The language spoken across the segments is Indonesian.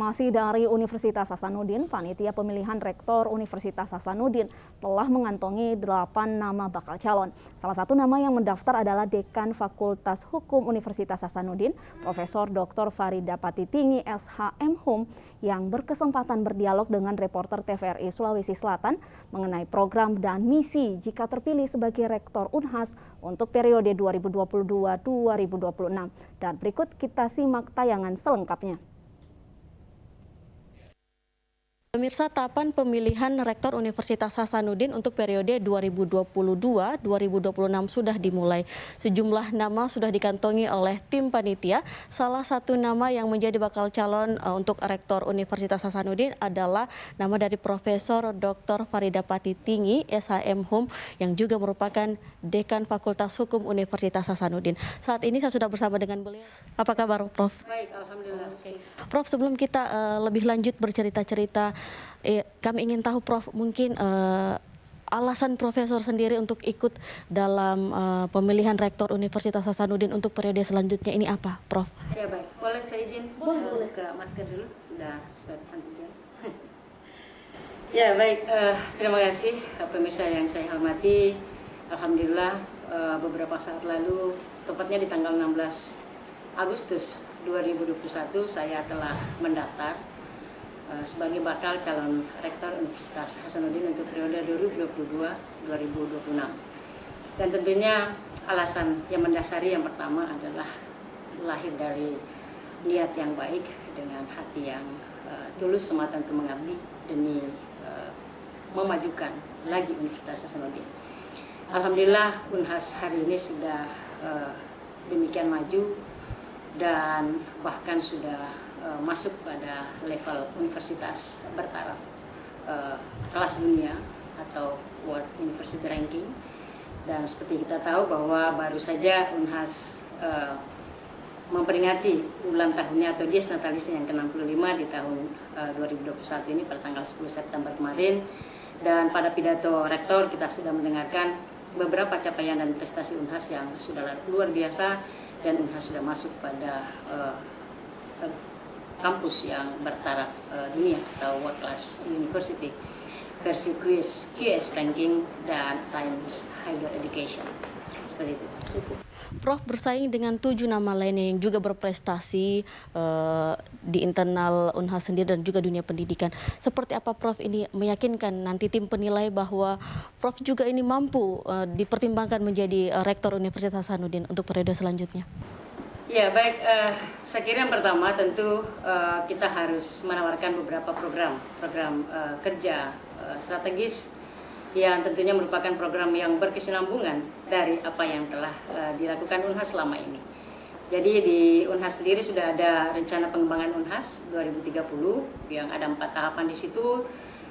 Informasi dari Universitas Hasanuddin, panitia pemilihan rektor Universitas Hasanuddin telah mengantongi 8 nama bakal calon. Salah satu nama yang mendaftar adalah Dekan Fakultas Hukum Universitas Hasanuddin, Profesor Dr. Farida Patitinggi SHM Hum, yang berkesempatan berdialog dengan reporter TVRI Sulawesi Selatan mengenai program dan misi jika terpilih sebagai rektor Unhas untuk periode 2022-2026. Dan berikut kita simak tayangan selengkapnya. Pemirsa, tahapan pemilihan Rektor Universitas Hasanuddin untuk periode 2022-2026 sudah dimulai. Sejumlah nama sudah dikantongi oleh tim panitia. Salah satu nama yang menjadi bakal calon untuk Rektor Universitas Hasanuddin adalah nama dari Profesor Dr. Farida Patitinggi SHM Hum yang juga merupakan Dekan Fakultas Hukum Universitas Hasanuddin. Saat ini saya sudah bersama dengan beliau. Apa kabar, Prof? Baik, alhamdulillah. Prof, sebelum kita lebih lanjut bercerita-cerita, kami ingin tahu, Prof, mungkin alasan Profesor sendiri untuk ikut dalam pemilihan Rektor Universitas Hasanuddin untuk periode selanjutnya ini apa, Prof? Ya baik, boleh saya izin ke masker dulu, sudah swab antigen. Ya baik, terima kasih pemirsa yang saya hormati. Alhamdulillah beberapa saat lalu, tepatnya di tanggal 16 Agustus 2021 saya telah mendaftar sebagai bakal calon Rektor Universitas Hasanuddin untuk periode 2022-2026. Dan tentunya alasan yang mendasari yang pertama adalah lahir dari niat yang baik dengan hati yang tulus semata untuk mengabdi demi memajukan lagi Universitas Hasanuddin. Alhamdulillah Unhas hari ini sudah demikian maju dan bahkan sudah masuk pada level universitas bertaraf kelas dunia atau World University Ranking. Dan seperti kita tahu bahwa baru saja Unhas memperingati ulang tahunnya atau Dies Natalisnya yang ke-65 di tahun 2021 ini pada tanggal 10 September kemarin. Dan pada pidato rektor kita sudah mendengarkan beberapa capaian dan prestasi Unhas yang sudah luar biasa, dan Unhas sudah masuk pada kampus yang bertaraf dunia atau World Class University versi QS Ranking dan Times Higher Education, seperti itu. Prof bersaing dengan 7 nama lainnya yang juga berprestasi di internal Unhas sendiri dan juga dunia pendidikan. Seperti apa Prof ini meyakinkan nanti tim penilai bahwa Prof juga ini mampu dipertimbangkan menjadi Rektor Universitas Hasanuddin untuk periode selanjutnya? Ya baik, saya kira yang pertama tentu kita harus menawarkan beberapa program kerja strategis yang tentunya merupakan program yang berkesinambungan dari apa yang telah dilakukan Unhas selama ini. Jadi di Unhas sendiri sudah ada rencana pengembangan Unhas 2030 yang ada 4 tahapan di situ,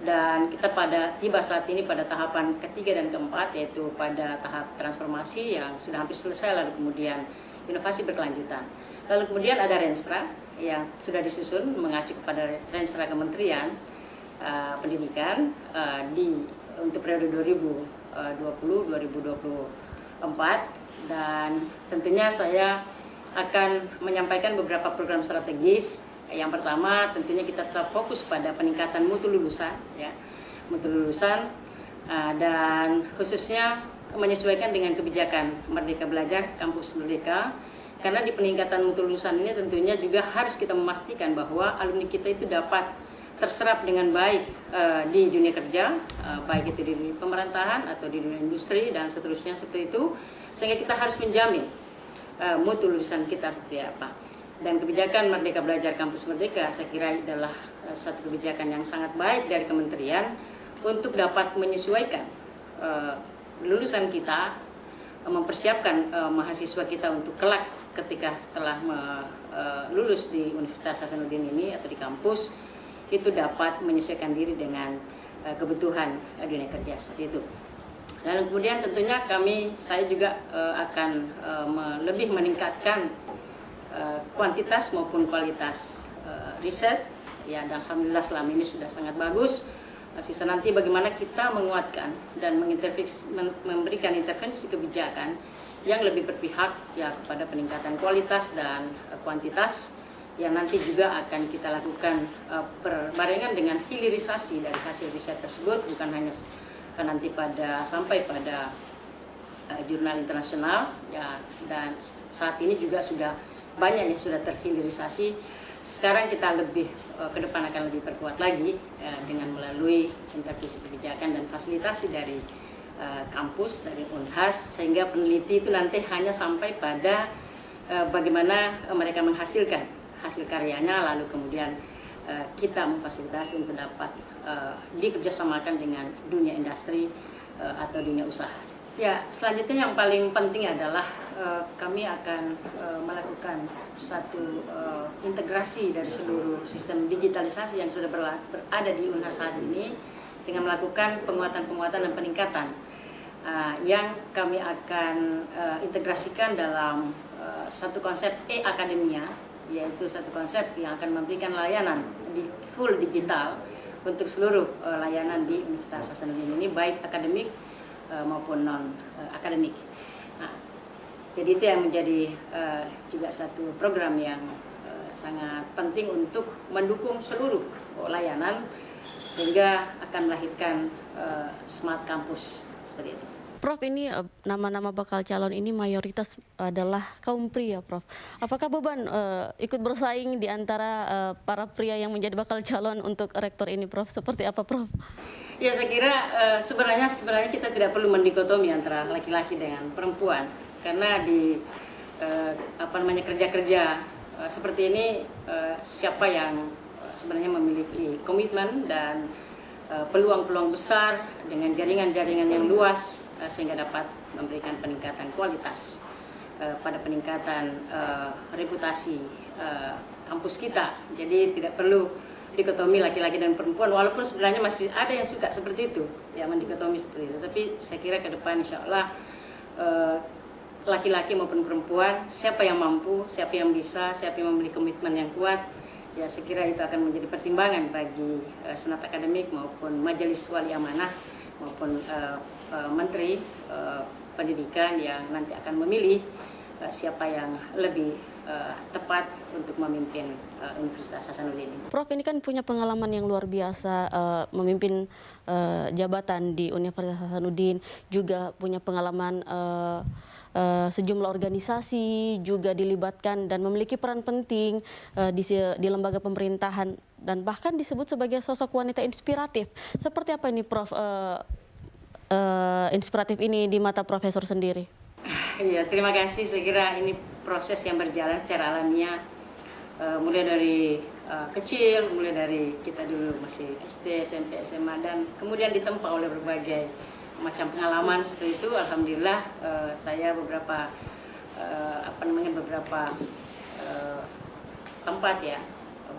dan kita tiba saat ini pada tahapan ketiga dan keempat, yaitu pada tahap transformasi yang sudah hampir selesai, lalu kemudian inovasi berkelanjutan. Lalu kemudian ada Renstra yang sudah disusun mengacu kepada Renstra Kementerian Pendidikan untuk periode 2020-2024, dan tentunya saya akan menyampaikan beberapa program strategis. Yang pertama tentunya kita tetap fokus pada peningkatan mutu lulusan, dan khususnya menyesuaikan dengan kebijakan Merdeka Belajar, Kampus Merdeka, karena di peningkatan mutu lulusan ini tentunya juga harus kita memastikan bahwa alumni kita itu dapat terserap dengan baik di dunia kerja, baik itu di dunia pemerintahan atau di dunia industri dan seterusnya seperti itu, sehingga kita harus menjamin mutu lulusan kita seperti apa. Dan kebijakan Merdeka Belajar Kampus Merdeka saya kira adalah satu kebijakan yang sangat baik dari kementerian untuk dapat menyesuaikan lulusan kita, mempersiapkan mahasiswa kita untuk kelak ketika setelah lulus di Universitas Hasanuddin ini atau di kampus, itu dapat menyesuaikan diri dengan kebutuhan dunia kerja seperti itu. Dan kemudian tentunya saya juga akan lebih meningkatkan kuantitas maupun kualitas riset, ya, dan alhamdulillah selama ini sudah sangat bagus. Sisa nanti bagaimana kita menguatkan dan memberikan intervensi kebijakan yang lebih berpihak ya kepada peningkatan kualitas dan kuantitas yang nanti juga akan kita lakukan berbarengan dengan hilirisasi dari hasil riset tersebut, bukan hanya nanti sampai pada jurnal internasional ya, dan saat ini juga sudah banyak yang sudah terhilirisasi. Sekarang kita lebih ke depan akan lebih perkuat lagi dengan melalui intervisi kebijakan dan fasilitasi dari kampus, dari Unhas, sehingga peneliti itu nanti hanya sampai pada bagaimana mereka menghasilkan hasil karyanya, lalu kemudian kita memfasilitasi untuk dapat dikerjasamakan dengan dunia industri atau dunia usaha. Ya, selanjutnya yang paling penting adalah kami akan melakukan satu integrasi dari seluruh sistem digitalisasi yang sudah berada di Unhas saat ini dengan melakukan penguatan dan peningkatan yang kami akan integrasikan dalam satu konsep e-akademia, yaitu satu konsep yang akan memberikan layanan di full digital untuk seluruh layanan di Universitas Hasanuddin ini, baik akademik maupun non akademik. Nah, jadi itu yang menjadi juga satu program yang sangat penting untuk mendukung seluruh layanan sehingga akan melahirkan smart campus seperti itu. Prof, ini nama-nama bakal calon ini mayoritas adalah kaum pria, Prof. Apakah beban ikut bersaing di antara para pria yang menjadi bakal calon untuk rektor ini, Prof? Seperti apa, Prof? Ya, saya kira sebenarnya kita tidak perlu mendikotomi antara laki-laki dengan perempuan, karena di kerja-kerja seperti ini siapa yang sebenarnya memiliki komitmen dan peluang-peluang besar dengan jaringan-jaringan yang luas sehingga dapat memberikan peningkatan kualitas pada peningkatan reputasi kampus kita. Jadi tidak perlu dikotomi laki-laki dan perempuan, walaupun sebenarnya masih ada yang suka seperti itu, ya, mendikotomi seperti itu. Tapi saya kira ke depan insya Allah laki-laki maupun perempuan, siapa yang mampu, siapa yang bisa, siapa yang memiliki komitmen yang kuat, ya saya kira itu akan menjadi pertimbangan bagi senat akademik maupun majelis wali amanah maupun menteri pendidikan yang nanti akan memilih siapa yang lebih tepat untuk memimpin Universitas Hasanuddin. Prof, ini kan punya pengalaman yang luar biasa memimpin jabatan di Universitas Hasanuddin, juga punya pengalaman sejumlah organisasi, juga dilibatkan dan memiliki peran penting di lembaga pemerintahan dan bahkan disebut sebagai sosok wanita inspiratif. Seperti apa ini, Prof, inspiratif ini di mata Profesor sendiri? Iya, terima kasih. Saya kira ini proses yang berjalan secara alamiah, mulai dari kecil, mulai dari kita dulu masih SD, SMP, SMA, dan kemudian ditempa oleh berbagai macam pengalaman seperti itu. Alhamdulillah saya beberapa tempat, ya,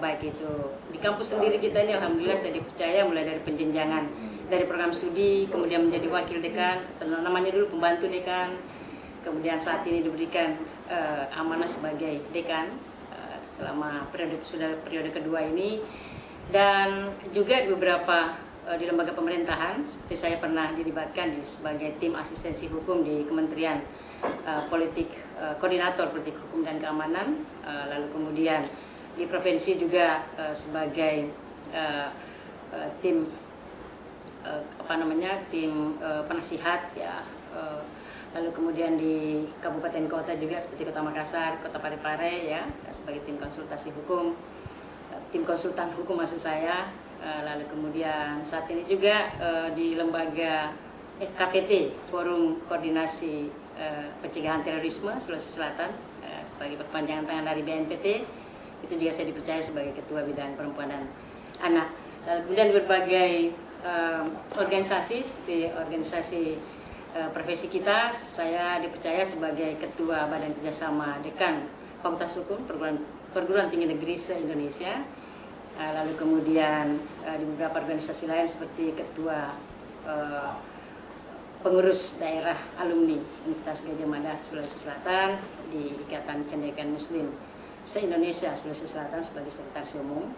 baik itu di kampus sendiri kita ini, alhamdulillah saya dipercaya mulai dari penjenjangan dari program studi, kemudian menjadi wakil dekan, namanya dulu pembantu dekan, kemudian saat ini diberikan amanah sebagai dekan selama periode kedua ini, dan juga di beberapa di lembaga pemerintahan, seperti saya pernah dilibatkan sebagai tim asistensi hukum di Kementerian Koordinator Politik Hukum dan Keamanan, lalu kemudian di provinsi juga sebagai tim penasihat, ya, lalu kemudian di kabupaten kota juga seperti Kota Makassar, Kota Parepare, ya, sebagai tim konsultasi hukum, tim konsultan hukum maksud saya, lalu kemudian saat ini juga di lembaga KPT, Forum Koordinasi Pencegahan Terorisme Sulawesi Selatan, sebagai perpanjangan tangan dari BNPT, itu juga saya dipercaya sebagai ketua bidang perempuan dan anak. Lalu kemudian di berbagai organisasi seperti organisasi profesi kita, saya dipercaya sebagai ketua Badan Kerjasama Dekan Fakultas Hukum Perguruan Tinggi Negeri se-Indonesia. Lalu kemudian di beberapa organisasi lain seperti ketua pengurus daerah alumni Universitas Gadjah Mada Sulawesi Selatan, di Ikatan Cendekiawan Muslim se-Indonesia Sulawesi Selatan sebagai sekretaris umum.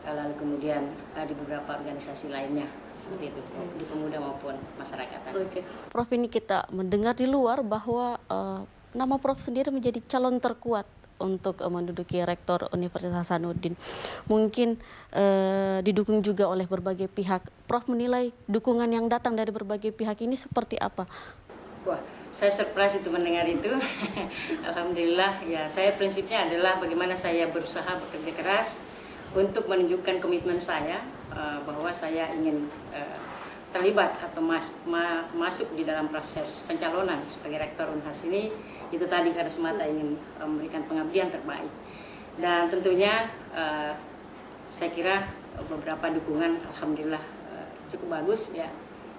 Lalu kemudian di beberapa organisasi lainnya seperti itu, di pemuda maupun masyarakatan. Oke. Prof, ini kita mendengar di luar bahwa nama Prof sendiri menjadi calon terkuat untuk menduduki Rektor Universitas Hasanuddin. Mungkin didukung juga oleh berbagai pihak. Prof menilai dukungan yang datang dari berbagai pihak ini seperti apa? Wah, saya surprise itu mendengar itu. Alhamdulillah, ya saya prinsipnya adalah bagaimana saya berusaha bekerja keras untuk menunjukkan komitmen saya bahwa saya ingin terlibat atau masuk di dalam proses pencalonan sebagai Rektor Unhas ini. Itu tadi karena semata ingin memberikan pengabdian terbaik. Dan tentunya saya kira beberapa dukungan alhamdulillah cukup bagus ya,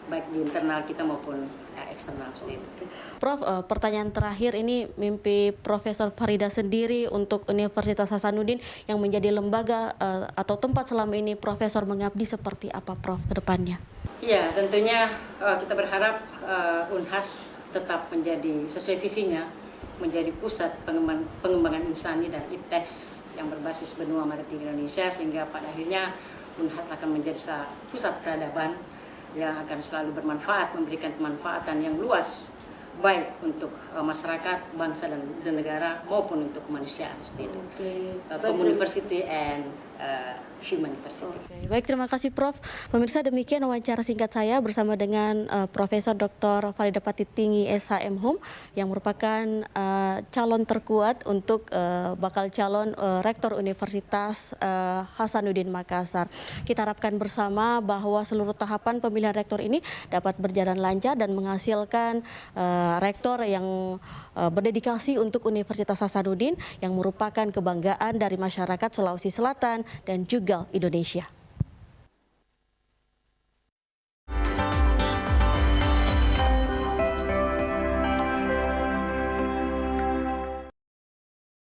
baik di internal kita maupun eksternal seperti itu. Prof, pertanyaan terakhir ini, mimpi Profesor Farida sendiri untuk Universitas Hasanuddin yang menjadi lembaga atau tempat selama ini Profesor mengabdi seperti apa, Prof, ke depannya? Iya, tentunya kita berharap Unhas tetap menjadi sesuai visinya, menjadi pusat pengembangan insani dan iptes yang berbasis benua maritim Indonesia, sehingga pada akhirnya Unhas akan menjadi pusat peradaban yang akan selalu bermanfaat, memberikan kemanfaatan yang luas, baik untuk masyarakat, bangsa dan negara maupun untuk kemanusiaan seperti itu. University and Human University. Baik, terima kasih Prof. Pemirsa, demikian wawancara singkat saya bersama dengan Profesor Dr. Farida Patitinggi SHM yang merupakan calon terkuat untuk bakal calon Rektor Universitas Hasanuddin Makassar. Kita harapkan bersama bahwa seluruh tahapan pemilihan rektor ini dapat berjalan lancar dan menghasilkan rektor yang berdedikasi untuk Universitas Hasanuddin yang merupakan kebanggaan dari masyarakat Sulawesi Selatan dan juga Indonesia.